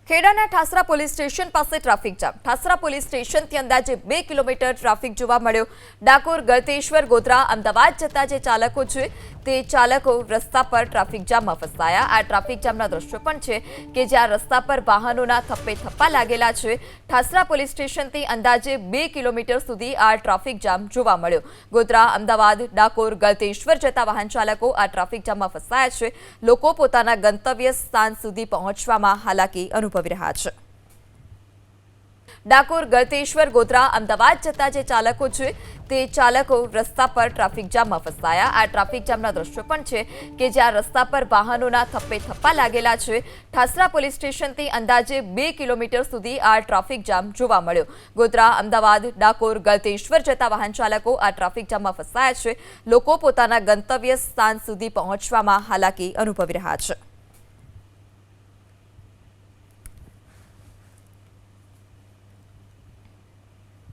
ખેડાના Thasra police station પાસે traffic jam. Thasra police સ્ટેશનથી અંદાજે 2 કિલોમીટર ટ્રાફિક જોવા મળ્યો। ડાકોર, ગળતેશ્વર, ગોધરા, અમદાવાદ જતા જે ચાલકો છે તે ચાલકો રસ્તા પર ટ્રાફિક જામમાં ફસાયા। આ ટ્રાફિક જામના દ્રશ્યો પણ છે કે જ્યાં રસ્તા પર વાહનોના થપ્પે થપ્પા લાગેલા છે। ઠાસરા પોલીસ સ્ટેશનથી અંદાજે 2 કિલોમીટર સુધી આ ટ્રાફિક જામ જોવા મળ્યો। ગોધરા, અમદાવાદ, ડાકોર, ગળતેશ્વર જતા વાહન ચાલકો આ ટ્રાફિક જામમાં ફસાયા છે। લોકો પોતાના ગંતવ્ય સ્થાન સુધી પહોંચવામાં હાલાકી અનુભવી રહ્યા છે। ડાકોર, ગળતેશ્વર, ગોધરા, અમદાવાદ જતા જે ચાલકો છે તે ચાલકો રસ્તા પર ટ્રાફિક જામમાં ફસાયા। આ ટ્રાફિક જામના દ્રશ્યો પણ છે કે જ્યાં રસ્તા પર વાહનોના થપ્પે થપ્પા લાગેલા છે। ઠાસરા પોલીસ સ્ટેશનથી અંદાજે 2 કિલોમીટર સુધી આ ટ્રાફિક જામ જોવા મળ્યો। ગોધરા, અમદાવાદ, ડાકોર, ગળતેશ્વર જતા વાહન ચાલકો આ ટ્રાફિક જામમાં ફસાયા છે। લોકો પોતાના ગંતવ્ય સ્થાન સુધી પહોંચવામાં હાલાકી અનુભવી રહ્યા છે।